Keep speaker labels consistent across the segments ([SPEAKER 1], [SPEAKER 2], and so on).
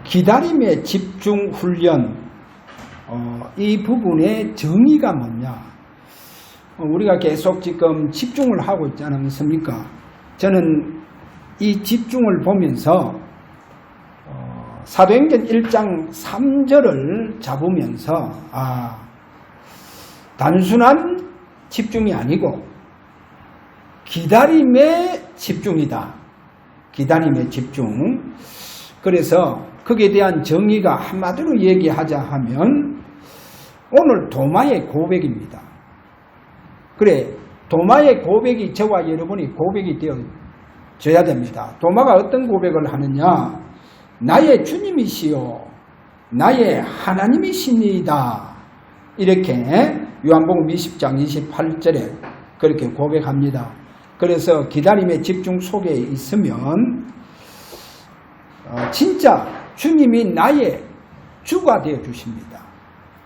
[SPEAKER 1] 기다림의 집중 훈련, 이 부분의 정의가 뭐냐? 우리가 계속 지금 집중을 하고 있지 않습니까? 저는 이 집중을 보면서 사도행전 1장 3절을 잡으면서 단순한 집중이 아니고 기다림의 집중이다. 기다림의 집중. 그래서 거기에 대한 정의가 한마디로 얘기하자 하면 오늘 도마의 고백입니다. 그래, 도마의 고백이 저와 여러분이 고백이 되어져야 됩니다. 도마가 어떤 고백을 하느냐? 나의 주님이시요 나의 하나님이십니다. 이렇게 요한복음 20장 28절에 그렇게 고백합니다. 그래서 기다림의 집중 속에 있으면 진짜 주님이 나의 주가 되어 주십니다.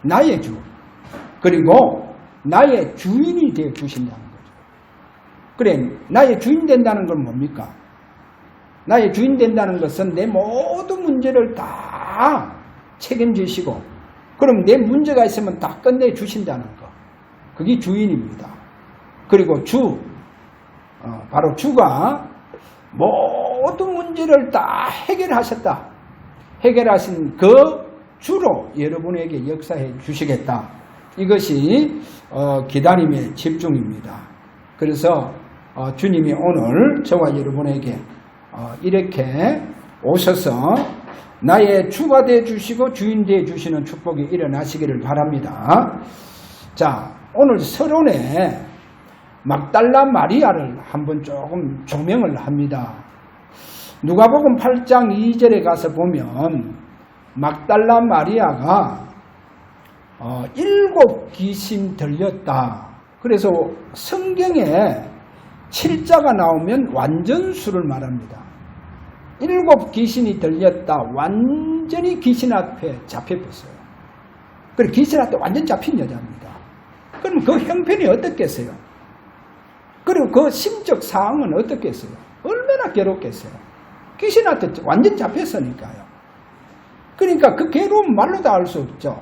[SPEAKER 1] 나의 주. 그리고 나의 주인이 되어 주신다는 거죠. 그래, 나의 주인 된다는 건 뭡니까? 나의 주인 된다는 것은 내 모든 문제를 다 책임지시고 그럼 내 문제가 있으면 다 끝내주신다는 것. 그게 주인입니다. 그리고 바로 주가 모든 문제를 다 해결하셨다. 해결하신 그 주로 여러분에게 역사해 주시겠다. 이것이 기다림의 집중입니다. 그래서 주님이 오늘 저와 여러분에게 이렇게 오셔서 나의 주가 되어 주시고 주인 되어 주시는 축복이 일어나시기를 바랍니다. 자, 오늘 서론에 막달라 마리아를 한번 조금 조명을 합니다. 누가복음 8장 2절에 가서 보면 막달라 마리아가 7 귀신 들렸다. 그래서 성경에 7자가 나오면 완전수를 말합니다. 7 귀신이 들렸다. 완전히 귀신 앞에 잡혀버렸어요. 그리고 귀신 앞에 완전 잡힌 여자입니다. 그럼 그 형편이 어떻겠어요? 그리고 그 심적 상황은 어떻겠어요? 얼마나 괴롭겠어요? 귀신한테 완전 잡혔으니까요. 그러니까 그 괴로움 말로 다 알 수 없죠.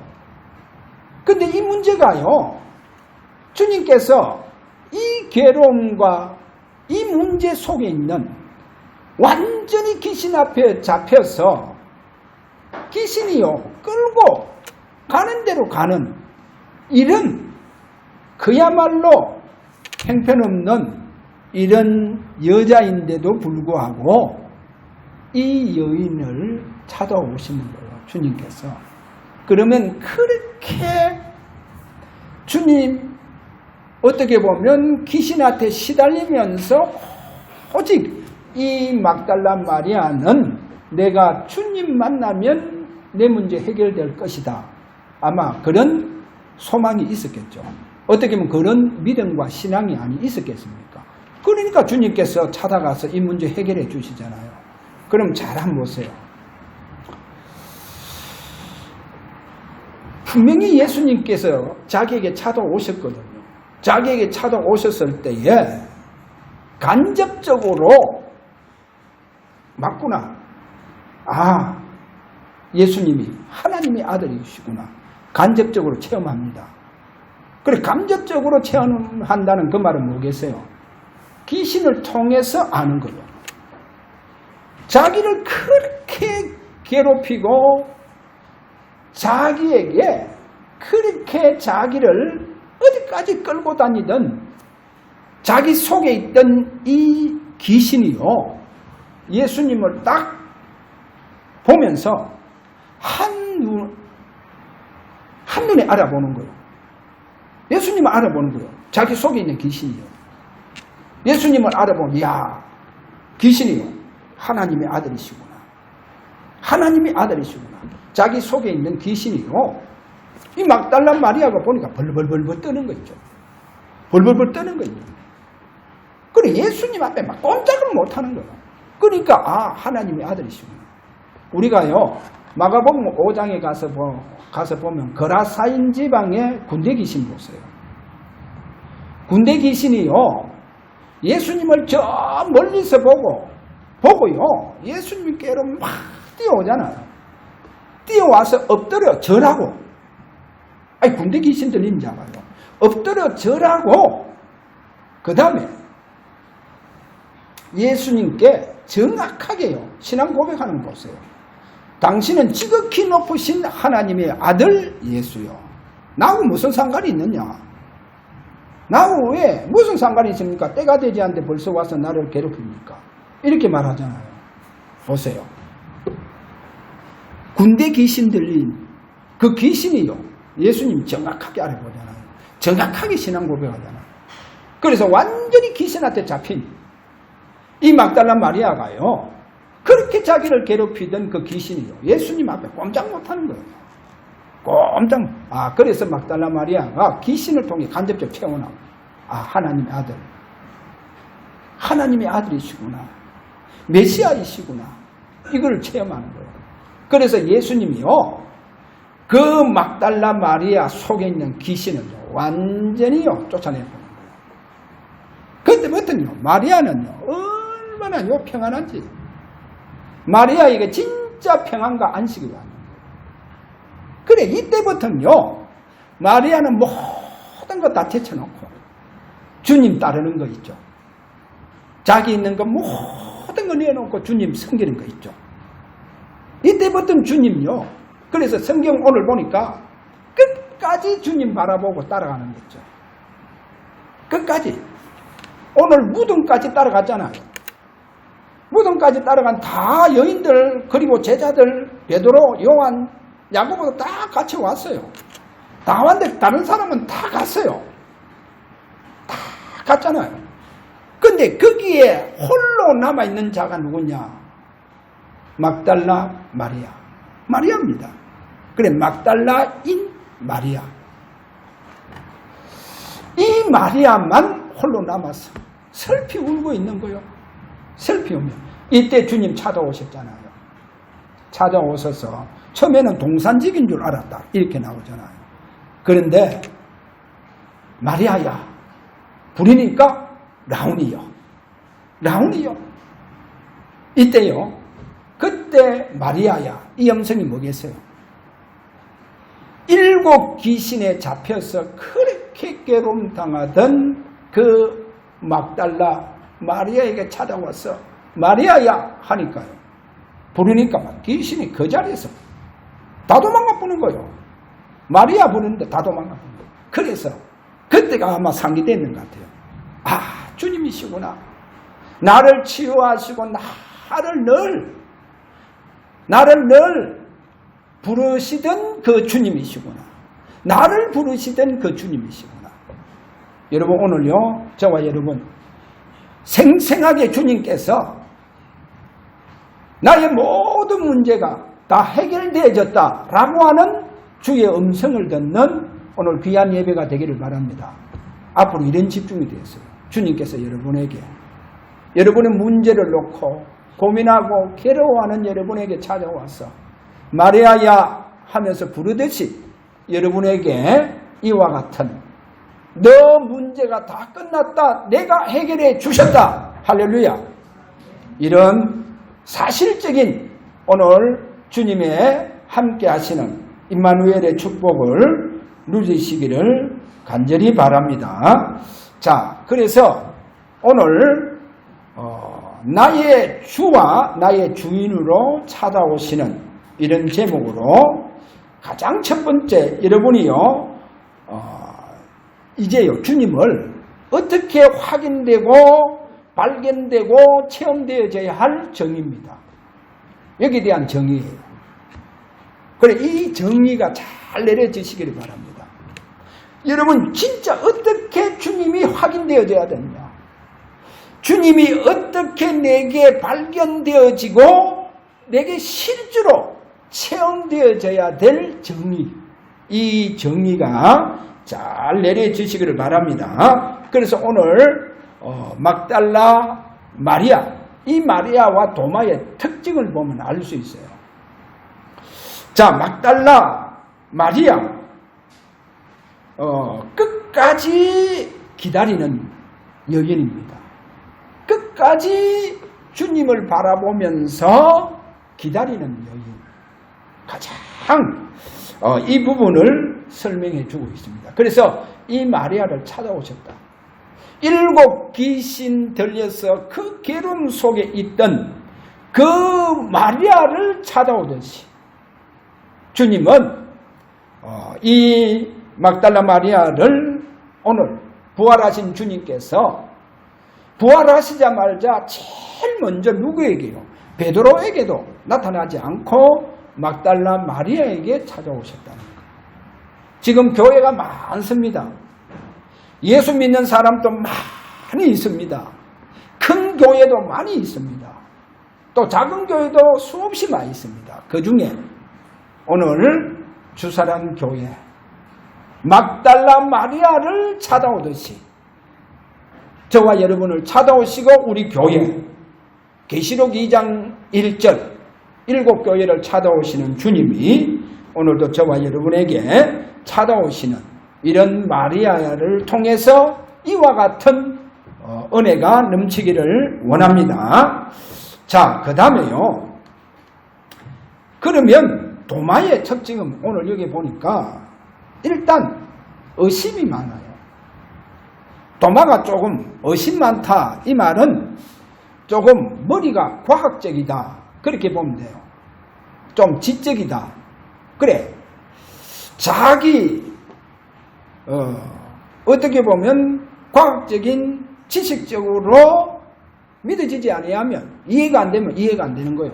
[SPEAKER 1] 근데 이 문제가요, 주님께서 이 괴로움과 이 문제 속에 있는 완전히 귀신 앞에 잡혀서 귀신이요 끌고 가는 대로 가는 이런 그야말로 형편없는 이런 여자인데도 불구하고 이 여인을 찾아오시는 거예요. 주님께서. 그러면 그렇게 주님 어떻게 보면 귀신한테 시달리면서 오직 이 막달라 마리아는 내가 주님 만나면 내 문제 해결될 것이다. 아마 그런 소망이 있었겠죠. 어떻게 보면 그런 믿음과 신앙이 아니 있었겠습니까? 그러니까 주님께서 찾아가서 이 문제 해결해 주시잖아요. 그럼 잘 한번 보세요. 분명히 예수님께서 자기에게 찾아오셨거든요. 자기에게 찾아오셨을 때에 간접적으로 맞구나. 예수님이 하나님의 아들이시구나. 간접적으로 체험합니다. 그래, 간접적으로 체험한다는 그 말은 뭐겠어요? 귀신을 통해서 아는 거예요. 자기를 그렇게 괴롭히고 자기에게 그렇게 자기를 어디까지 끌고 다니던 자기 속에 있던 이 귀신이요, 예수님을 딱 보면서 한눈에 알아보는 거예요. 예수님을 알아보는 거예요. 자기 속에 있는 귀신이요. 예수님을 알아보면 귀신이요, 하나님의 아들이시구나. 하나님의 아들이시구나. 자기 속에 있는 귀신이요, 이 막달라 마리아가 보니까 벌벌벌벌 떠는 거 있죠. 벌벌벌 떠는 거 있죠. 그래, 예수님 앞에 막 꼼짝을 못하는 거예요. 그러니까 하나님의 아들이시구나. 우리가요 마가복음 5장에 가서 보면 거라사인 지방의 군대 귀신 보세요. 군대 귀신이요 예수님을 저 멀리서 보고요 예수님께로 막 뛰어오잖아요. 뛰어와서 엎드려 절하고, 아니 군대 귀신 들린 자가요. 엎드려 절하고, 그 다음에 예수님께 정확하게요 신앙 고백하는 거 보세요. 당신은 지극히 높으신 하나님의 아들 예수요. 나하고 무슨 상관이 있느냐? 나하고 왜 무슨 상관이 있습니까? 때가 되지 않는데 벌써 와서 나를 괴롭힙니까? 이렇게 말하잖아요. 보세요. 군대 귀신 들린 그 귀신이요. 예수님 정확하게 알아보잖아요. 정확하게 신앙 고백하잖아요. 그래서 완전히 귀신한테 잡힌 이 막달라 마리아가요. 그렇게 자기를 괴롭히던 그 귀신이요. 예수님 앞에 꼼짝 못하는 거예요. 꼼짝. 그래서 막달라 마리아가 귀신을 통해 간접적으로 체험하고, 하나님의 아들. 하나님의 아들이시구나. 메시아이시구나. 이걸 체험하는 거예요. 그래서 예수님이요. 그 막달라 마리아 속에 있는 귀신을 완전히요. 쫓아내보는 거예요. 그때부터는요. 마리아는요. 얼마나 평안한지. 마리아에게 진짜 평안과 안식이 왔는 거예요. 그래 이때부터는요. 마리아는 모든 것 다 제쳐놓고 주님 따르는 거 있죠. 자기 있는 거 모든 거 내놓고 주님 섬기는 거 있죠. 이때부터는 주님요. 그래서 성경 오늘 보니까 끝까지 주님 바라보고 따라가는 거죠. 끝까지. 오늘 무덤까지 따라갔잖아요. 무덤까지 따라간 다 여인들 그리고 제자들 베드로, 요한, 야고보도 다 같이 왔어요. 다 왔는데 다른 사람은 다 갔어요. 다 갔잖아요. 근데 거기에 홀로 남아있는 자가 누구냐? 막달라 마리아. 마리아입니다. 그래 막달라인 마리아. 이 마리아만 홀로 남았어. 슬피 울고 있는 거요. 슬피 울면. 이때 주님 찾아오셨잖아요. 찾아오셔서 처음에는 동산직인 줄 알았다. 이렇게 나오잖아요. 그런데 마리아야. 부르니까 라운이요. 라운이요. 이때요. 그때 마리아야. 이 음성이 뭐겠어요? 7 귀신에 잡혀서 그렇게 괴로움당하던 그 막달라 마리아에게 찾아와서 마리아야 하니까요. 부르니까 막 귀신이 그 자리에서 다 도망가 보는 거예요. 마리아 부르는데 다 도망가 보는 거예요. 그래서 그때가 아마 상기됐는 것 같아요. 주님이시구나. 나를 치유하시고 나를 늘 부르시던 그 주님이시구나. 나를 부르시던 그 주님이시구나. 여러분 오늘요. 저와 여러분 생생하게 주님께서 나의 모든 문제가 다 해결되어졌다라고 하는 주의 음성을 듣는 오늘 귀한 예배가 되기를 바랍니다. 앞으로 이런 집중이 되었어요. 주님께서 여러분에게 여러분의 문제를 놓고 고민하고 괴로워하는 여러분에게 찾아와서 마리아야 하면서 부르듯이 여러분에게 이와 같은 너 문제가 다 끝났다. 내가 해결해 주셨다. 할렐루야. 이런 사실적인 오늘 주님의 함께 하시는 임마누엘의 축복을 누리시기를 간절히 바랍니다. 자, 그래서 오늘 나의 주와 나의 주인으로 찾아오시는 이런 제목으로 가장 첫 번째 여러분이요 이제요 주님을 어떻게 확인되고 발견되고 체험되어져야 할 정의입니다. 여기에 대한 정의예요. 그래 이 정의가 잘 내려지시기를 바랍니다. 여러분 진짜 어떻게 주님이 확인되어져야 되느냐? 주님이 어떻게 내게 발견되어지고 내게 실제로 체험되어져야 될 정의, 이 정의가 잘 내려지시기를 바랍니다. 그래서 오늘 막달라 마리아, 이 마리아와 도마의 특징을 보면 알 수 있어요. 자, 막달라 마리아 끝까지 기다리는 여인입니다. 끝까지 주님을 바라보면서 기다리는 여인. 가장 이 부분을 설명해 주고 있습니다. 그래서 이 마리아를 찾아오셨다. 7 귀신 들려서 그 괴로움 속에 있던 그 마리아를 찾아오듯이 주님은 이 막달라 마리아를 오늘 부활하신 주님께서 부활하시자마자 제일 먼저 누구에게요? 베드로에게도 나타나지 않고 막달라 마리아에게 찾아오셨다는 것. 지금 교회가 많습니다. 예수 믿는 사람도 많이 있습니다. 큰 교회도 많이 있습니다. 또 작은 교회도 수없이 많이 있습니다. 그 중에 오늘 주사랑 교회 막달라 마리아를 찾아오듯이 저와 여러분을 찾아오시고 우리 교회 계시록 2장 1절 7교회를 찾아오시는 주님이 오늘도 저와 여러분에게 찾아오시는 이런 마리아를 통해서 이와 같은 은혜가 넘치기를 원합니다. 자, 그 다음에요. 그러면 도마의 특징은 오늘 여기 보니까 일단 의심이 많아요. 도마가 조금 의심 많다. 이 말은 조금 머리가 과학적이다. 그렇게 보면 돼요. 좀 지적이다. 그래. 자기 어떻게 보면 과학적인 지식적으로 믿어지지 아니하면 이해가 안 되면 이해가 안 되는 거예요.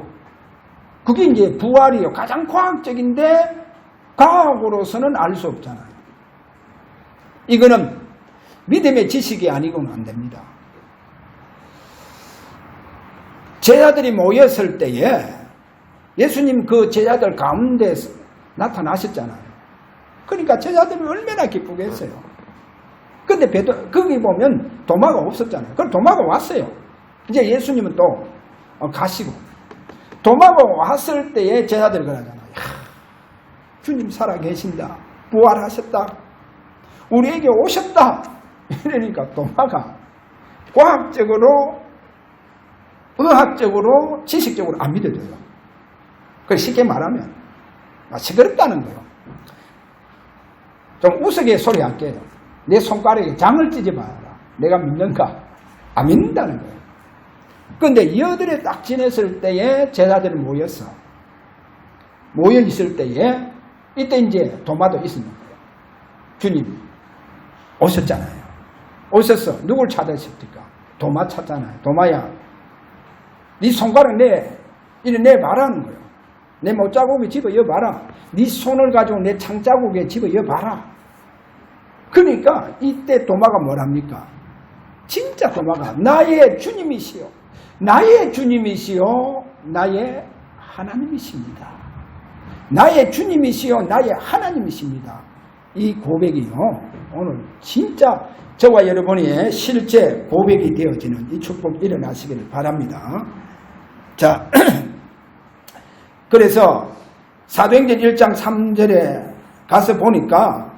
[SPEAKER 1] 그게 이제 부활이요. 가장 과학적인데 과학으로서는 알 수 없잖아요. 이거는 믿음의 지식이 아니고는 안 됩니다. 제자들이 모였을 때에 예수님 그 제자들 가운데 나타나셨잖아요. 그러니까 제자들이 얼마나 기쁘겠어요. 근데 거기 보면 도마가 없었잖아요. 그럼 도마가 왔어요. 이제 예수님은 또 가시고 도마가 왔을 때에 제자들이 그러잖아요. 주님 살아계신다. 부활하셨다. 우리에게 오셨다. 이러니까 도마가 과학적으로 의학적으로 지식적으로 안 믿어져요. 쉽게 말하면 시끄럽다는 거예요. 좀 우스개 소리 할게요. 내 손가락에 장을 찢어봐라. 내가 믿는가? 안 믿는다는 거예요. 그런데 여들에 딱 지냈을 때에 제자들이 모여 있을 때에 이때 이제 도마도 있었는 거예요. 주님 오셨잖아요. 오셔서 누굴 찾으셨습니까? 도마 찾잖아요. 도마야, 네 손가락 내봐라는 거예요. 내 못자국에 집어여봐라. 네 손을 가지고 내 창자국에 집어여봐라. 그러니까 이때 도마가 뭐랍니까? 진짜 도마가 나의 주님이시요. 나의 주님이시요. 나의 하나님이십니다. 나의 주님이시요. 나의 하나님이십니다. 이 고백이요. 오늘 진짜 저와 여러분의 실제 고백이 되어지는 이 축복 일어나시기를 바랍니다. 자, 그래서 사도행전 1장 3절에 가서 보니까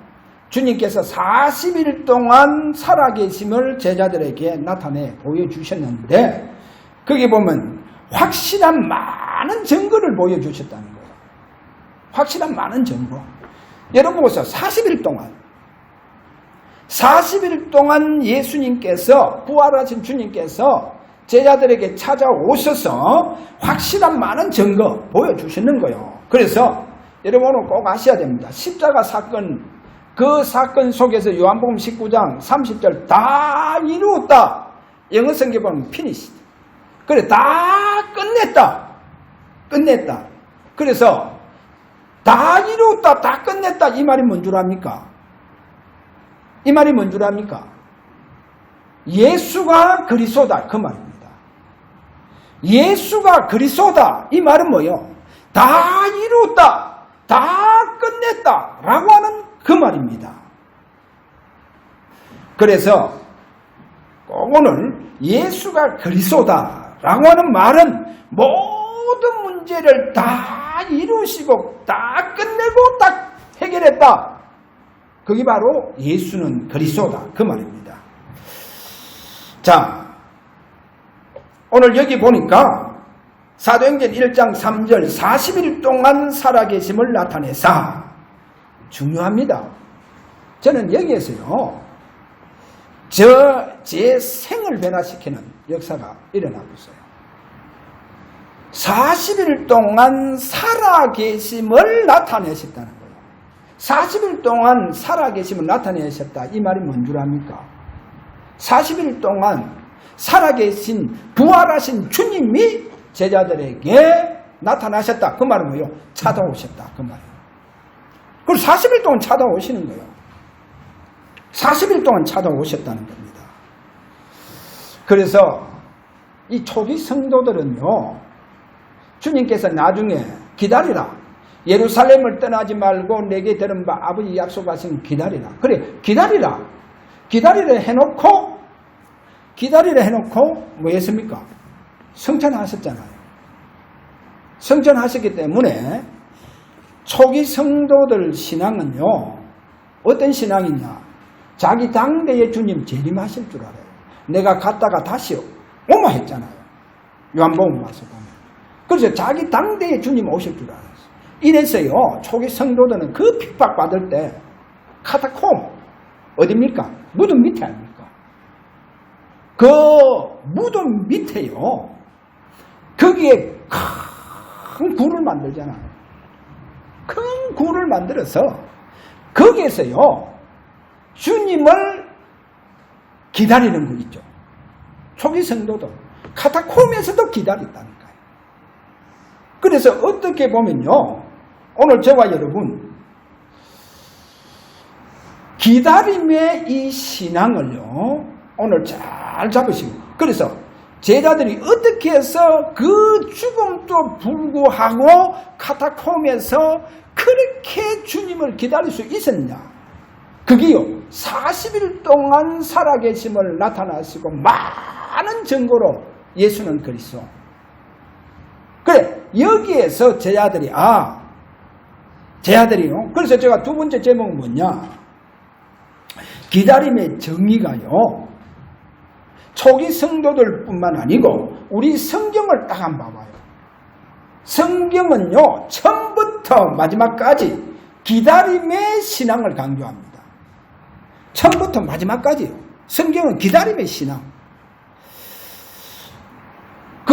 [SPEAKER 1] 주님께서 40일 동안 살아계심을 제자들에게 나타내 보여주셨는데 거기 보면 확실한 많은 증거를 보여주셨다는 거예요. 확실한 많은 증거. 여러분 보세요. 40일 동안 예수님께서 부활하신 주님께서 제자들에게 찾아오셔서 확실한 많은 증거 보여주시는 거예요. 그래서 여러분 오늘 꼭 아셔야 됩니다. 십자가 사건, 그 사건 속에서 요한복음 19장 30절 다 이루었다. 영어 성경 보면 피니시. 그래 다 끝냈다. 그래서 다 이루었다, 다 끝냈다 이 말이 뭔 줄 압니까? 이 말이 뭔 줄 압니까? 예수가 그리스도다 그 말입니다. 예수가 그리스도다 이 말은 뭐예요? 다 이루었다, 다 끝냈다 라고 하는 그 말입니다. 그래서 꼭 오늘 예수가 그리스도다 라고 하는 말은 모든 문제를 다 이루시고 다 끝내고 딱 해결했다. 그게 바로 예수는 그리스도다 그 말입니다. 자, 오늘 여기 보니까 사도행전 1장 3절 40일 동안 살아계심을 나타내사. 중요합니다. 저는 여기에서요, 제 생을 변화시키는 역사가 일어나고 있어요. 40일 동안 살아계심을 나타내셨다는 거예요. 40일 동안 살아계심을 나타내셨다. 이 말이 뭔 줄 압니까? 40일 동안 살아계신 부활하신 주님이 제자들에게 나타나셨다. 그 말은 뭐예요? 찾아오셨다. 그 말이에요. 그리고 40일 동안 찾아오시는 거예요. 40일 동안 찾아오셨다는 겁니다. 그래서 이 초기 성도들은요, 주님께서 나중에 기다리라. 예루살렘을 떠나지 말고 내게 들은 바 아버지 약속하신 기다리라. 그래, 기다리라. 기다리라 해놓고 뭐 했습니까? 성천하셨잖아요. 성천하셨기 때문에 초기 성도들 신앙은요, 어떤 신앙이냐? 자기 당대의 주님 재림하실 줄 알아요. 내가 갔다가 다시 오마 했잖아요. 요한복음 와서 보면. 그래서 자기 당대의 주님 오실 줄 알았어요. 이래서요, 초기 성도들은 그 핍박받을 때 카타콤, 어딥니까? 무덤 밑에 아닙니까? 그 무덤 밑에요, 거기에 큰 굴을 만들잖아요. 큰 굴을 만들어서 거기에서요, 주님을 기다리는 거 있죠. 초기 성도도 카타콤에서도 기다렸다니까요. 그래서 어떻게 보면요, 오늘 저와 여러분 기다림의 이 신앙을요, 오늘 잘 잡으시고, 그래서 제자들이 어떻게 해서 그 죽음도 불구하고 카타콤에서 그렇게 주님을 기다릴 수 있었냐? 그게요, 40일 동안 살아계심을 나타나시고 많은 증거로 예수는 그리스도. 그래, 여기에서 제자들이요. 그래서 제가 두 번째 제목은 뭐냐? 기다림의 정의가요, 초기 성도들 뿐만 아니고 우리 성경을 딱 한번 봐봐요. 성경은요, 처음부터 마지막까지 기다림의 신앙을 강조합니다. 처음부터 마지막까지요. 성경은 기다림의 신앙. 그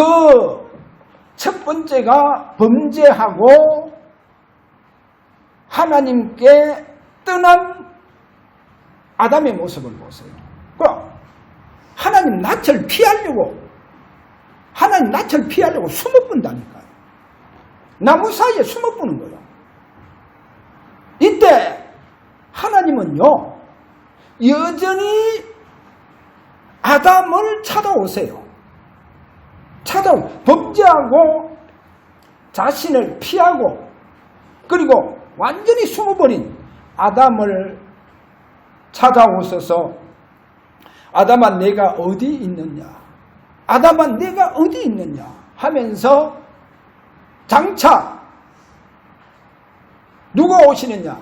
[SPEAKER 1] 첫 번째가 범죄하고 하나님께 떠난 아담의 모습을 보세요. 하나님 낯을 피하려고 숨어본다니까요. 나무 사이에 숨어보는 거예요. 이때 하나님은요, 여전히 아담을 찾아오세요. 범죄하고 자신을 피하고 그리고 완전히 숨어버린 아담을 찾아오셔서 아담아 내가 어디 있느냐, 아담아 내가 어디 있느냐 하면서 장차 누가 오시느냐,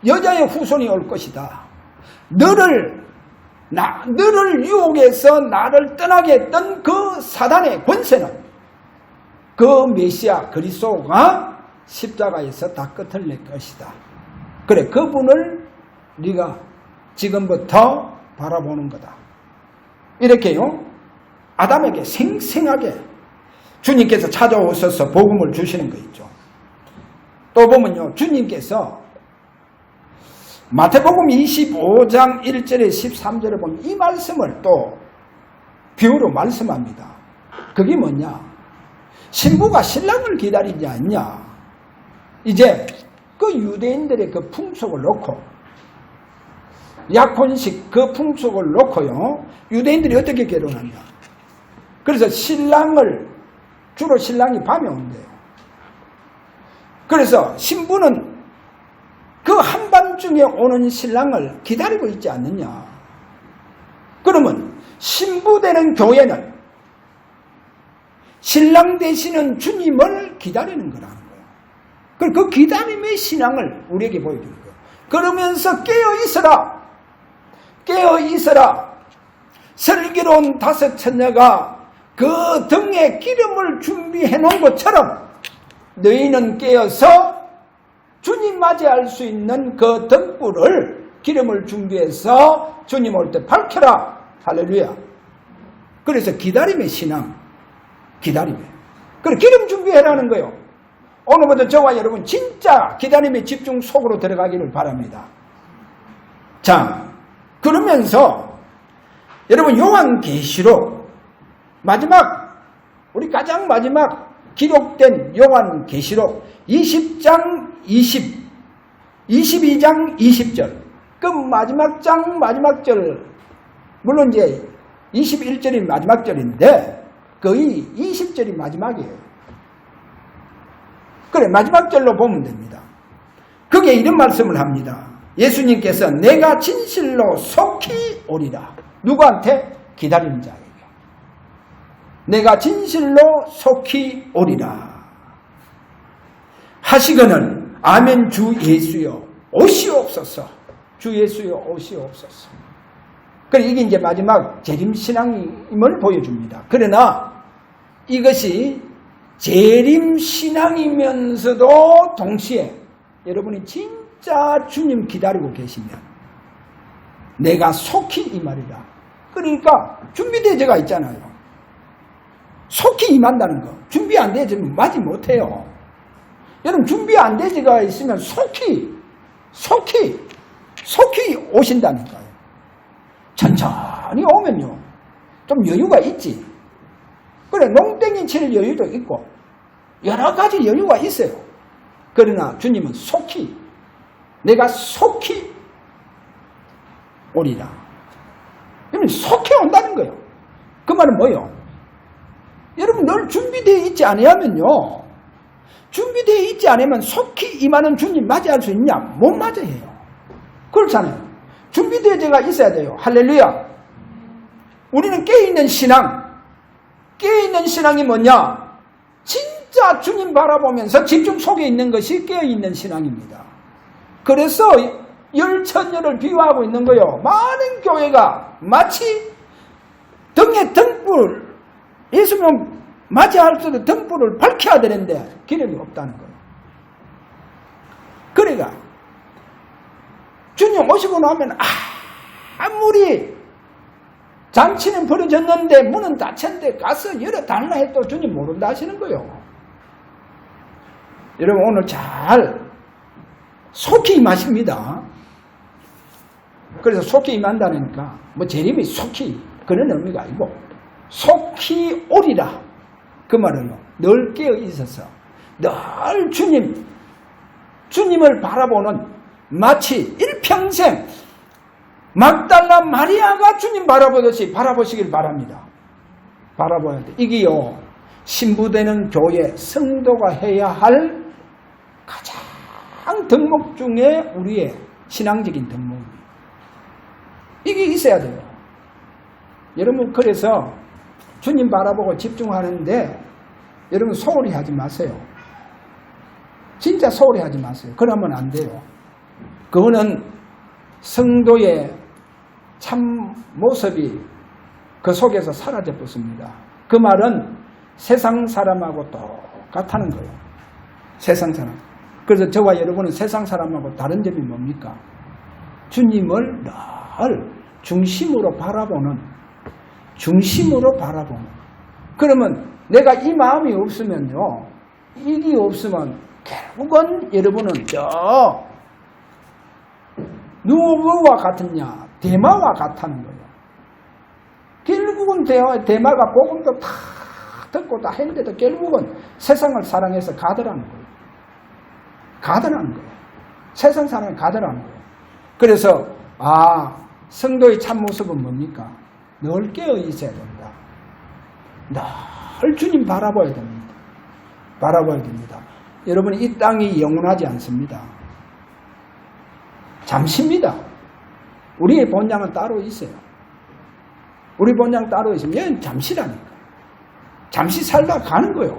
[SPEAKER 1] 여자의 후손이 올 것이다. 너를 유혹해서 나를 떠나게 했던 그 사단의 권세는 그 메시아 그리스도가 십자가에서 다 끝을 낼 것이다. 그래, 그분을 네가 지금부터 바라보는 거다. 이렇게요, 아담에게 생생하게 주님께서 찾아오셔서 복음을 주시는 거 있죠. 또 보면요, 주님께서 마태복음 25장 1절에 13절에 보면 이 말씀을 또 비유로 말씀합니다. 그게 뭐냐? 신부가 신랑을 기다리지 않냐? 이제 그 유대인들의 그 풍속을 놓고, 약혼식 그 풍속을 놓고요, 유대인들이 어떻게 결혼하냐? 그래서 주로 신랑이 밤에 온대요. 그래서 신부는 그 한밤중에 오는 신랑을 기다리고 있지 않느냐? 그러면 신부 되는 교회는 신랑 되시는 주님을 기다리는 거라는 거예요. 그 기다림의 신앙을 우리에게 보여주는 거예요. 그러면서 깨어 있어라. 슬기로운 다섯 처녀가 그 등에 기름을 준비해 놓은 것처럼 너희는 깨어서 주님 맞이할 수 있는 그 등불을 기름을 준비해서 주님 올 때 밝혀라. 할렐루야. 그래서 기다림의 신앙, 기다림에. 그래 기름 준비해라는 거예요. 오늘부터 저와 여러분 진짜 기다림의 집중 속으로 들어가기를 바랍니다. 자, 그러면서 여러분 요한계시록 마지막, 우리 가장 마지막 기록된 요한계시록 20장 22장 20절 그 마지막 장 마지막 절, 물론 이제 21절이 마지막 절인데 거의 20절이 마지막이에요. 그래 마지막 절로 보면 됩니다. 거기에 이런 말씀을 합니다. 예수님께서 내가 진실로 속히 오리라. 누구한테? 기다리는 자에게. 내가 진실로 속히 오리라 하시거늘 아멘. 주 예수여 오시옵소서. 주 예수여 오시옵소서. 그래 이게 이제 마지막 재림신앙임을 보여줍니다. 그러나 이것이 재림신앙이면서도 동시에 여러분이 진짜 주님 기다리고 계시면 내가 속히 임하리라. 그러니까 준비대제가 있잖아요. 속히 임한다는 거. 준비 안 되지면 맞지 못해요. 여러분 준비 안 되지가 있으면 속히 오신다니까요. 천천히 오면요 좀 여유가 있지. 그래 농땡이 칠 여유도 있고 여러 가지 여유가 있어요. 그러나 주님은 속히, 내가 속히 오리라. 여러분 속히 온다는 거예요. 그 말은 뭐예요? 여러분 늘 준비되어 있지 않으면요, 준비되어 있지 않으면 속히 임하는 주님 맞이할 수 있냐? 못 맞아요. 그렇잖아요. 준비되어가 있어야 돼요. 할렐루야. 우리는 깨어있는 신앙, 깨어있는 신앙이 뭐냐? 진짜 주님 바라보면서 집중 속에 있는 것이 깨어있는 신앙입니다. 그래서 열천년을 비유하고 있는 거예요. 많은 교회가 마치 등에 등불, 예수님 맞이할 때도 등불을 밝혀야 되는데 기름이 없다는 거예요. 그러니까 주님 오시고 나면 아무리 잔치는 벌어졌는데 문은 닫혔는데 가서 열어달라 해도 주님 모른다 하시는 거예요. 여러분 오늘 잘 속히 임하십니다. 그래서 속히 임한다니까 뭐 재림이 속히 그런 의미가 아니고 속히 오리라. 그 말은요, 늘 깨어 있어서 늘 주님을 바라보는, 마치 일평생 막달라 마리아가 주님 바라보듯이 바라보시길 바랍니다. 바라봐야 돼. 이게요, 신부되는 교회 성도가 해야 할 가장 덕목 중에 우리의 신앙적인 덕목입니다. 이게 있어야 돼요. 여러분 그래서 주님 바라보고 집중하는데 여러분 소홀히 하지 마세요. 진짜 소홀히 하지 마세요. 그러면 안 돼요. 그거는 성도의 참 모습이 그 속에서 사라져버립니다. 그 말은 세상 사람하고 똑같다는 거예요. 세상 사람. 그래서 저와 여러분은 세상 사람하고 다른 점이 뭡니까? 주님을 늘 중심으로 바라보는, 그러면 내가 이 마음이 없으면요, 일이 없으면 결국은 여러분은 누구와 같으냐? 대마와 같다는 거예요. 결국은 대마가 복음도 다 듣고 다 했는데도 결국은 세상을 사랑해서 가더라는 거예요. 세상 사랑에 가더라는 거예요. 그래서 성도의 참모습은 뭡니까? 늘 깨어 있어야 된다. 늘 주님 바라봐야 됩니다. 여러분 이 땅이 영원하지 않습니다. 잠시입니다. 우리의 본향은 따로 있어요. 우리 본향 따로 있으면 얘는 잠시라니까. 잠시 살다 가는 거예요.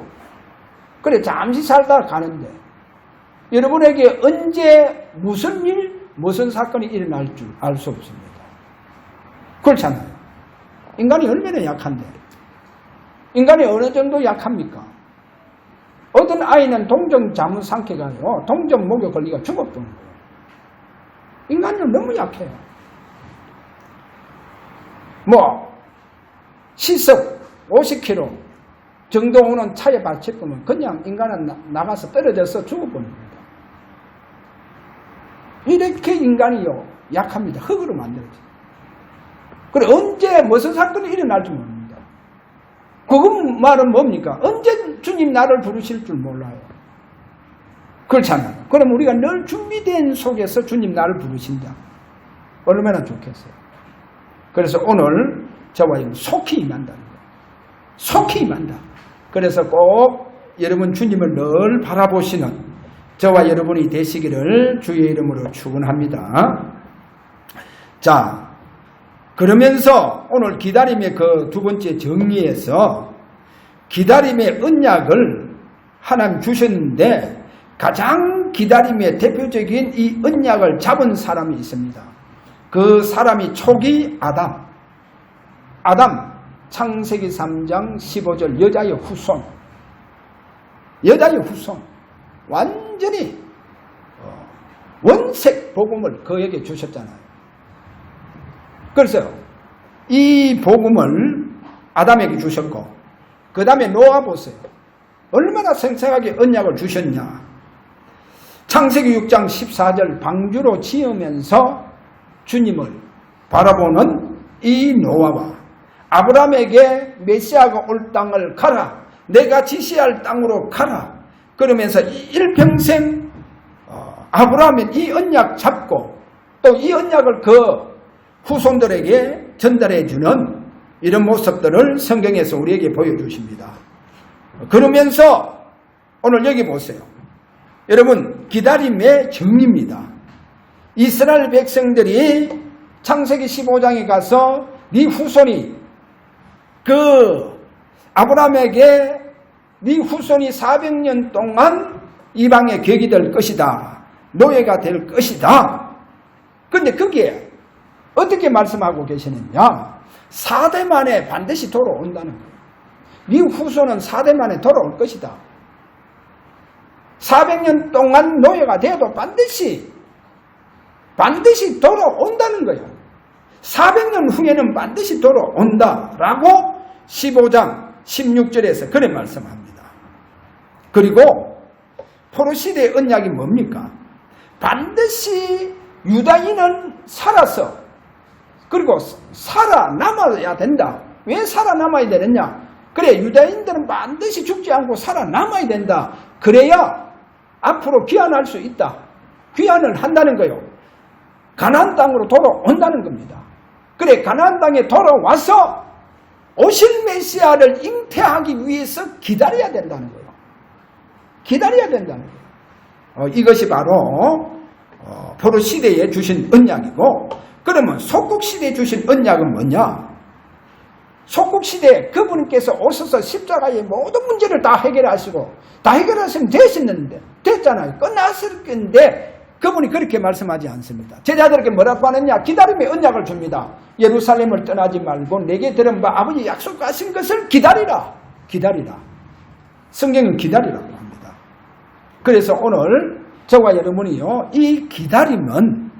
[SPEAKER 1] 그래 잠시 살다 가는데 여러분에게 언제 무슨 일, 무슨 사건이 일어날 줄 알 수 없습니다. 그렇잖아요. 인간이 얼마나 약한데. 인간이 어느 정도 약합니까? 어떤 아이는 동정 자문 상태가요. 동정 목에 걸리가 죽었던 거예요. 인간은 너무 약해요. 시속 50km 정도 오는 차에 받쳐보면 그냥 인간은 나가서 떨어져서 죽어버립니다. 이렇게 인간이요 약합니다. 흙으로 만들어져. 그래 언제 무슨 사건이 일어날지 모릅니다. 그 말은 뭡니까? 언제 주님 나를 부르실 줄 몰라요. 그렇잖아요. 그럼 우리가 늘 준비된 속에서 주님 나를 부르신다. 얼마나 좋겠어요. 그래서 오늘 저와 여러분 속히 임한다는 거예요. 속히 임한다. 그래서 꼭 여러분 주님을 늘 바라보시는 저와 여러분이 되시기를 주의 이름으로 축원합니다. 자, 그러면서 오늘 기다림의 그 두 번째 정리에서 기다림의 언약을 하나님 주셨는데 가장 기다림의 대표적인 이 언약을 잡은 사람이 있습니다. 그 사람이 초기 아담, 창세기 3장 15절 여자의 후손, 완전히 원색 복음을 그에게 주셨잖아요. 그래서 이 복음을 아담에게 주셨고 그 다음에 노아 보세요. 얼마나 생생하게 언약을 주셨냐. 창세기 6장 14절 방주로 지으면서 주님을 바라보는 이 노아와 아브라함에게 메시아가 올 땅을 가라. 내가 지시할 땅으로 가라. 그러면서 일평생 아브라함은 이 언약 잡고 또 이 언약을 그 후손들에게 전달해 주는 이런 모습들을 성경에서 우리에게 보여주십니다. 그러면서 오늘 여기 보세요. 여러분 기다림의 정리입니다. 이스라엘 백성들이 창세기 15장에 가서 네 후손이 그 아브라함에게 네 후손이 400년 동안 이방의 객이 될 것이다. 노예가 될 것이다. 그런데 거기에 어떻게 말씀하고 계시느냐. 4대 만에 반드시 돌아온다는 거예요. 네 후손은 4대 만에 돌아올 것이다. 400년 동안 노예가 돼도 반드시 돌아온다는 거예요. 400년 후에는 반드시 돌아온다라고 15장 16절에서 그래 말씀합니다. 그리고 포로시대의 언약이 뭡니까? 반드시 유다인은 살아서 그리고 살아남아야 된다. 왜 살아남아야 되느냐? 그래 유다인들은 반드시 죽지 않고 살아남아야 된다. 그래야 앞으로 귀환할 수 있다. 귀환을 한다는 거예요. 가나안 땅으로 돌아온다는 겁니다. 그래 가나안 땅에 돌아와서 오실 메시아를 잉태하기 위해서 기다려야 된다는 거예요. 기다려야 된다는 거예요. 이것이 바로 포로 시대에 주신 언약이고, 그러면 속국 시대에 주신 언약은 뭐냐? 속국 시대에 그분께서 오셔서 십자가의 모든 문제를 다 해결하시고 다 해결하시면 됐잖아요. 끝났을 건데 그분이 그렇게 말씀하지 않습니다. 제자들에게 뭐라고 하느냐? 기다림의 언약을 줍니다. 예루살렘을 떠나지 말고 내게 들은 바 아버지 약속하신 것을 기다리라. 성경은 기다리라고 합니다. 그래서 오늘 저와 여러분이요, 이 기다리면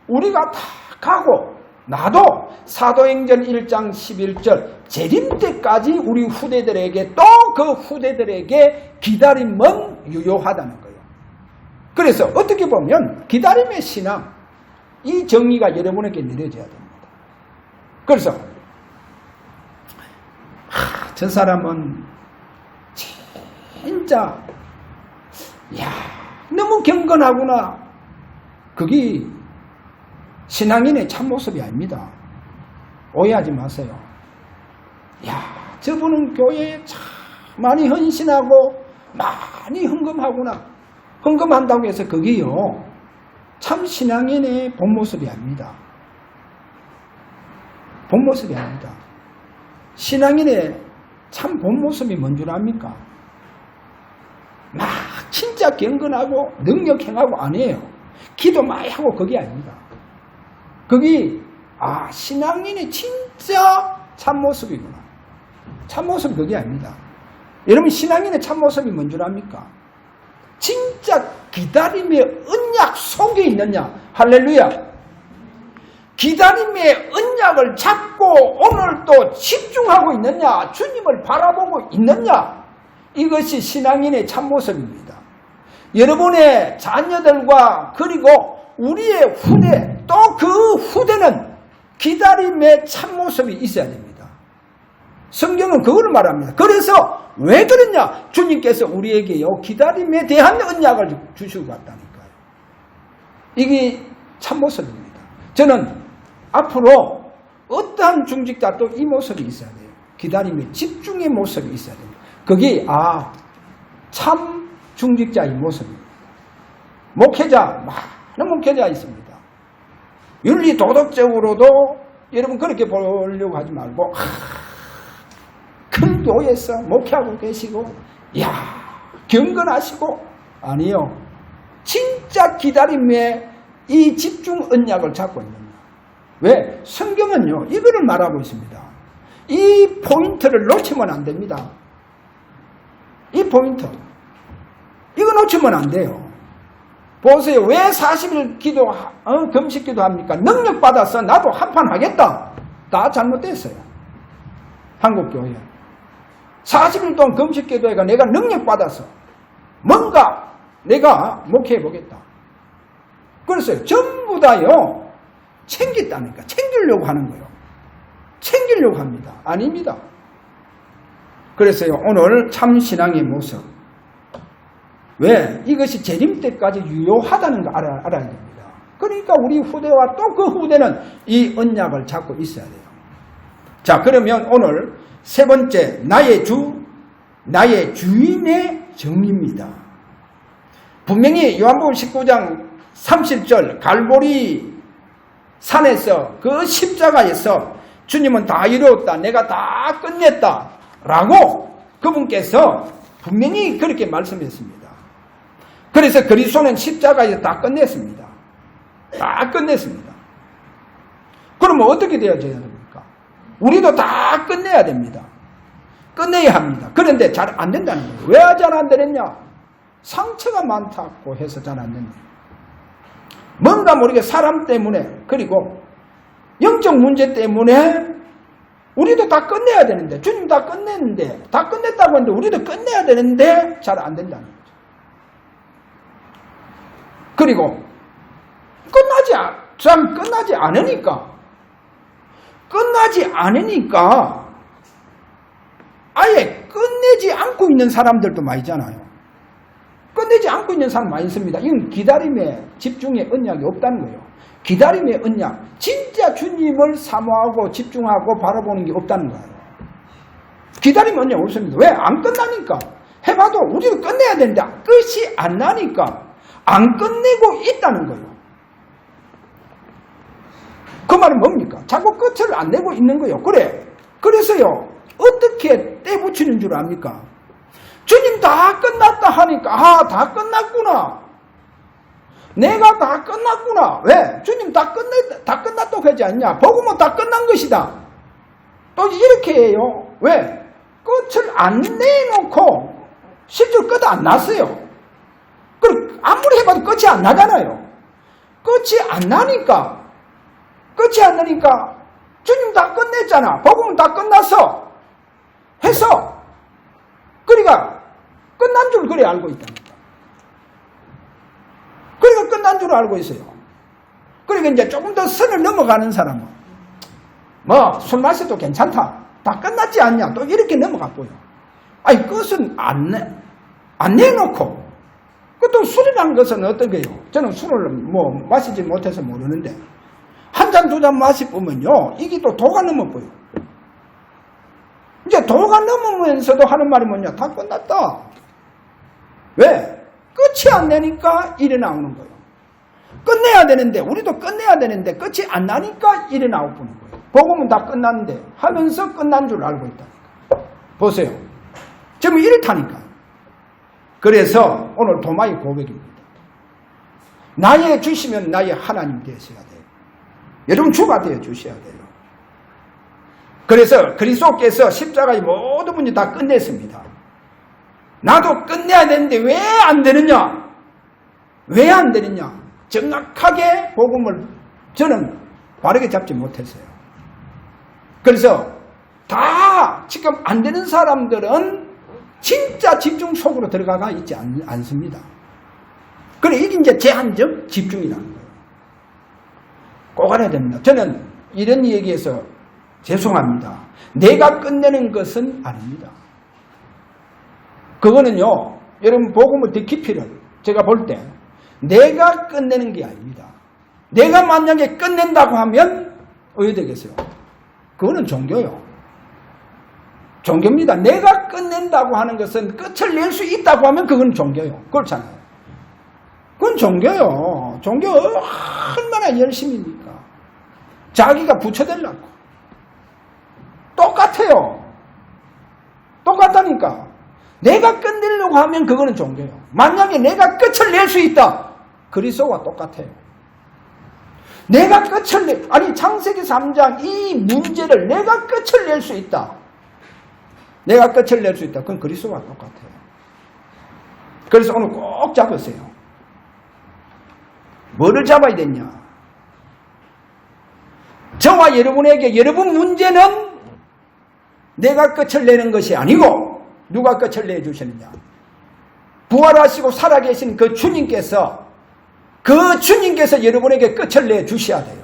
[SPEAKER 1] 우리가 다 가고 나도 사도행전 1장 11절 재림 때까지 우리 후대들에게 또 그 후대들에게 기다림은 유효하다는 거예요. 그래서 어떻게 보면 기다림의 신앙, 이 정의가 여러분에게 내려져야 됩니다. 그래서 저 사람은 진짜 너무 경건하구나. 그게 신앙인의 참모습이 아닙니다. 오해하지 마세요. 저분은 교회에 참 많이 헌신하고 많이 헌금하구나. 헌금한다고 해서 그게요, 참 신앙인의 본 모습이 아닙니다. 본 모습이 아닙니다. 신앙인의 참 본 모습이 뭔 줄 압니까? 막 진짜 경건하고 능력행하고 아니에요. 기도 많이 하고 그게 아닙니다. 그게 신앙인이 진짜 참모습이구나. 참모습이 그게 아닙니다. 여러분 신앙인의 참모습이 뭔 줄 압니까? 진짜 기다림의 언약 속에 있느냐. 할렐루야. 기다림의 언약을 잡고 오늘도 집중하고 있느냐. 주님을 바라보고 있느냐. 이것이 신앙인의 참모습입니다. 여러분의 자녀들과 그리고 우리의 후대 또 그 후대는 기다림의 참모습이 있어야 됩니다. 성경은 그걸 말합니다. 그래서 왜 그러냐? 주님께서 우리에게요 기다림에 대한 언약을 주시고 갔다니까요. 이게 참모습입니다. 저는 앞으로 어떠한 중직자도 이 모습이 있어야 돼요. 기다림의 집중의 모습이 있어야 됩니다. 그게 참 중직자의 모습입니다. 목회자 많은 목회자 있습니다. 윤리 도덕적으로도 여러분 그렇게 보려고 하지 말고 큰 교회에서 목회하고 계시고 경건하시고 아니요. 진짜 기다림에 이 집중 언약을 잡고 있는 거예요. 왜? 성경은요 이거를 말하고 있습니다. 이 포인트를 놓치면 안 됩니다. 이 포인트 이거 놓치면 안 돼요. 보세요. 왜 40일 금식 기도합니까? 능력 받아서 나도 한판 하겠다. 다 잘못됐어요. 한국교회 40일 동안 금식 기도회가 내가 능력 받아서 뭔가 내가 목회해 보겠다. 그래서 전부 다요 챙겼다니까. 챙기려고 하는 거예요. 챙기려고 합니다. 아닙니다. 그래서요 오늘 참신앙의 모습 왜? 이것이 재림 때까지 유효하다는 거 알아야 됩니다. 그러니까 우리 후대와 또 그 후대는 이 언약을 잡고 있어야 돼요. 자, 그러면 오늘 세 번째 나의 주인의 정의입니다. 분명히 요한복음 19장 30절 갈보리 산에서 그 십자가에서 주님은 다 이루었다. 내가 다 끝냈다. 라고 그분께서 분명히 그렇게 말씀했습니다. 그래서 그리스도는 십자가에서 다 끝냈습니다. 다 끝냈습니다. 그러면 어떻게 되어져야 됩니까? 우리도 다 끝내야 됩니다. 끝내야 합니다. 그런데 잘 안 된다는 거예요. 왜 잘 안 되느냐? 상처가 많다고 해서 잘 안 된다. 뭔가 모르게 사람 때문에 그리고 영적 문제 때문에 우리도 다 끝내야 되는데 주님 다 끝냈는데 다 끝냈다고 하는데 우리도 끝내야 되는데 잘 안 된다는 거예요. 그리고 끝나지 않으니까 아예 끝내지 않고 있는 사람들도 많이 있잖아요. 끝내지 않고 있는 사람 많이 있습니다. 이건 기다림에 집중의 언약이 없다는 거예요. 기다림의 언약, 진짜 주님을 사모하고 집중하고 바라보는 게 없다는 거예요. 기다림의 언약 없습니다. 왜? 안 끝나니까. 해봐도 우리도 끝내야 되는데 끝이 안 나니까 안 끝내고 있다는 거예요. 그 말은 뭡니까? 자꾸 끝을 안 내고 있는 거예요. 그래서요 어떻게 떼붙이는 줄 압니까? 주님 다 끝났다 하니까 다 끝났구나. 내가 다 끝났구나. 왜? 주님 다 끝났다고 하지 않냐? 복음은 다 끝난 것이다. 또 이렇게 해요. 왜? 끝을 안 내놓고 실제로 끝 안 났어요. 그리고 아무리 해봐도 끝이 안 나잖아요. 끝이 안 나니까 주님 다 끝냈잖아. 복음은 다 끝났어. 해서 그러니까 끝난 줄 그래 알고 있다니까. 그러니까 끝난 줄 알고 있어요. 그러니까 이제 조금 더 선을 넘어가는 사람은 술 마셔도 괜찮다. 다 끝났지 않냐. 또 이렇게 넘어갔고요. 아니 끝은 안 내놓고 또 술이라는 것은 어떻게요? 저는 술을 마시지 못해서 모르는데 한 잔 두 잔 마시보면요 이게 또 도가 넘어보여. 이제 도가 넘으면서도 하는 말이 뭐냐? 다 끝났다. 왜? 끝이 안 나니까 일이 나오는 거예요. 끝내야 되는데 우리도 끝내야 되는데 끝이 안 나니까 일이 나오는 거예요. 복음은 다 끝났는데 하면서 끝난 줄 알고 있다니까. 보세요. 지금 이렇다니까. 그래서 오늘 도마의 고백입니다. 나의 주시면 나의 하나님 되셔야 돼요. 여러분 주가 되어 주셔야 돼요. 그래서 그리스도께서 십자가의 모든 문제 다 끝냈습니다. 나도 끝내야 되는데 왜 안 되느냐? 왜 안 되느냐? 정확하게 복음을 저는 바르게 잡지 못했어요. 그래서 다 지금 안 되는 사람들은 진짜 집중 속으로 들어가가 있지 않습니다. 그래, 이게 이제 제한적 집중이라는 거예요. 꼭 알아야 됩니다. 저는 이런 얘기에서 죄송합니다. 내가 끝내는 것은 아닙니다. 그거는요, 여러분 복음을 더 깊이를 제가 볼 때 내가 끝내는 게 아닙니다. 내가 만약에 끝낸다고 하면 어떻게 되겠어요? 그거는 종교요. 종교입니다. 내가 끝낸다고 하는 것은 끝을 낼 수 있다고 하면 그건 종교요. 그렇잖아요. 그건 종교요. 종교 얼마나 열심입니까? 자기가 부처되려고. 똑같아요. 똑같다니까. 내가 끝내려고 하면 그거는 종교요. 만약에 내가 끝을 낼 수 있다. 그리스도와 똑같아요. 내가 끝을 아니 창세기 3장 이 문제를 내가 끝을 낼 수 있다. 내가 끝을 낼 수 있다. 그건 그리스도와 똑같아요. 그래서 오늘 꼭 잡으세요. 뭐를 잡아야 되냐? 저와 여러분에게 여러분 문제는 내가 끝을 내는 것이 아니고 누가 끝을 내주시느냐? 부활하시고 살아계신 그 주님께서 여러분에게 끝을 내주셔야 돼요.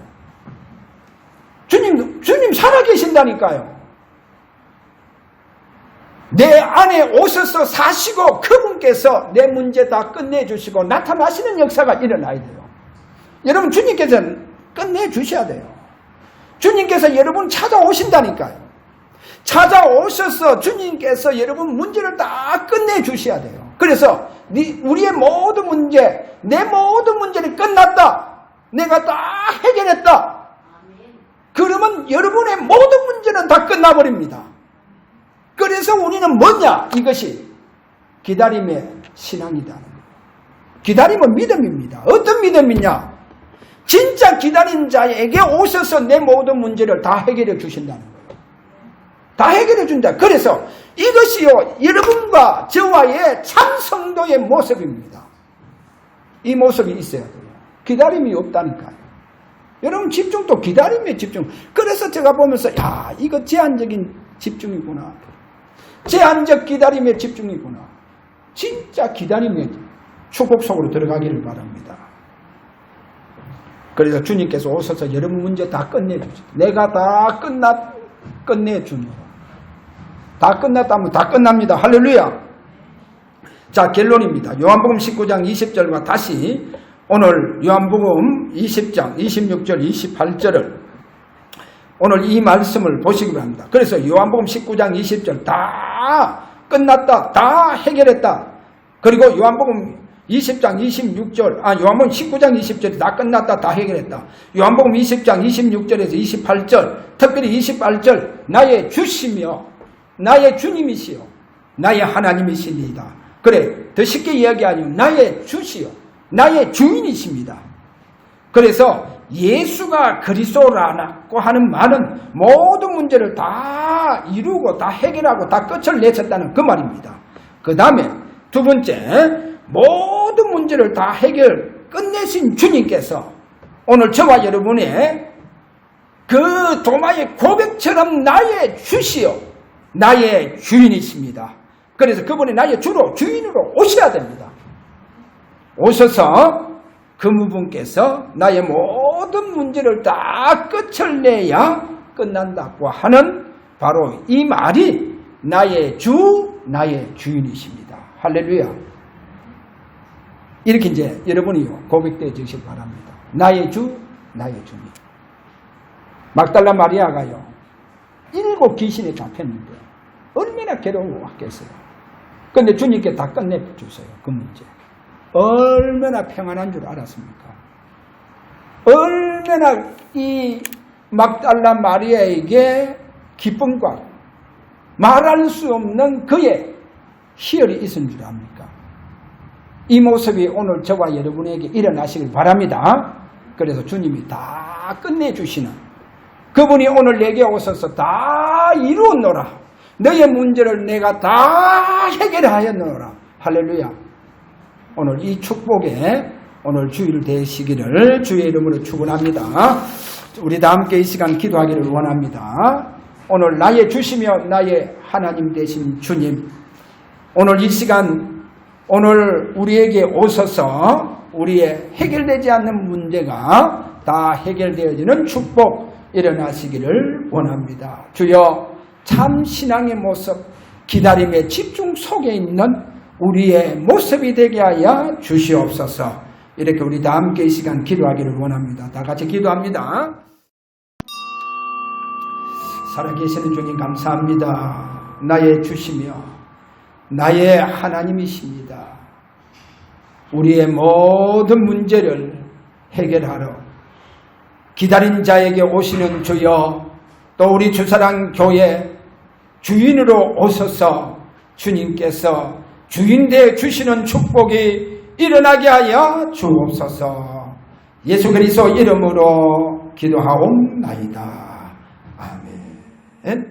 [SPEAKER 1] 주님 살아계신다니까요. 내 안에 오셔서 사시고 그분께서 내 문제 다 끝내주시고 나타나시는 역사가 일어나야 돼요. 여러분 주님께서는 끝내주셔야 돼요. 주님께서 여러분 찾아오신다니까요. 찾아오셔서 주님께서 여러분 문제를 다 끝내주셔야 돼요. 그래서 우리의 모든 문제, 내 모든 문제는 끝났다. 내가 다 해결했다. 그러면 여러분의 모든 문제는 다 끝나버립니다. 그래서 우리는 뭐냐? 이것이 기다림의 신앙이다. 기다림은 믿음입니다. 어떤 믿음이냐? 진짜 기다린 자에게 오셔서 내 모든 문제를 다 해결해 주신다는 거예요. 다 해결해 준다. 그래서 이것이요 여러분과 저와의 참 성도의 모습입니다. 이 모습이 있어야 돼요. 기다림이 없다니까요. 여러분 집중도 기다림에 집중. 그래서 제가 보면서 야 이거 제한적인 집중이구나. 제한적 기다림에 집중이구나. 진짜 기다림의 축복 속으로 들어가기를 바랍니다. 그래서 주님께서 오셔서 여러분 문제 다 끝내주죠. 내가 다 끝내주노라. 다 끝났다면 다 끝납니다. 할렐루야. 자, 결론입니다. 요한복음 19장 20절과 다시 오늘 요한복음 20장 26절 28절을 오늘 이 말씀을 보시기 바랍니다. 그래서 요한복음 19장 20절 다 끝났다. 다 해결했다. 그리고 요한복음 20장 26절 요한복음 19장 20절이 다 끝났다. 다 해결했다. 요한복음 20장 26절에서 28절 특별히 28절 나의 주시며 나의 주님이시여 나의 하나님이시니이다. 그래 더 쉽게 이야기하면 나의 주시여 나의 주인이십니다. 그래서 예수가 그리스도라고 하는 말은 모든 문제를 다 이루고 다 해결하고 다 끝을 내셨다는 그 말입니다. 그 다음에 두 번째 모든 문제를 다 끝내신 주님께서 오늘 저와 여러분의 그 도마의 고백처럼 나의 주시여 나의 주인이십니다. 그래서 그분이 나의 주로 주인으로 오셔야 됩니다. 오셔서 그분께서 나의 모든 문제를 다 끝을 내야 끝난다고 하는 바로 이 말이 나의 주, 나의 주인이십니다. 할렐루야. 이렇게 이제 여러분이요 고백되어 주시기 바랍니다. 나의 주, 나의 주님. 막달라 마리아가요 7 귀신에 잡혔는데 얼마나 괴로워했겠어요. 그런데 주님께 다 끝내주세요. 그 문제. 얼마나 평안한 줄 알았습니까? 얼마나 이 막달라 마리아에게 기쁨과 말할 수 없는 그의 희열이 있은 줄 압니까? 이 모습이 오늘 저와 여러분에게 일어나시길 바랍니다. 그래서 주님이 다 끝내주시는 그분이 오늘 내게 오셔서 다 이루었노라. 너의 문제를 내가 다 해결하였노라. 할렐루야. 오늘 이 축복에 오늘 주일 되시기를 주의 이름으로 축원합니다. 우리 다 함께 이 시간 기도하기를 원합니다. 오늘 나의 주시며 나의 하나님 되신 주님, 오늘 이 시간 오늘 우리에게 오셔서 우리의 해결되지 않는 문제가 다 해결되어지는 축복 일어나시기를 원합니다. 주여, 참 신앙의 모습, 기다림의 집중 속에 있는 우리의 모습이 되게 하여 주시옵소서. 이렇게 우리 다 함께 이 시간 기도하기를 원합니다. 다 같이 기도합니다. 살아계시는 주님 감사합니다. 나의 주시며 나의 하나님이십니다. 우리의 모든 문제를 해결하러 기다린 자에게 오시는 주여, 또 우리 주사랑 교회 주인으로 오셔서 주님께서 주인되어 주시는 축복이 일어나게 하여 주옵소서. 예수 그리스도 이름으로 기도하옵나이다. 아멘.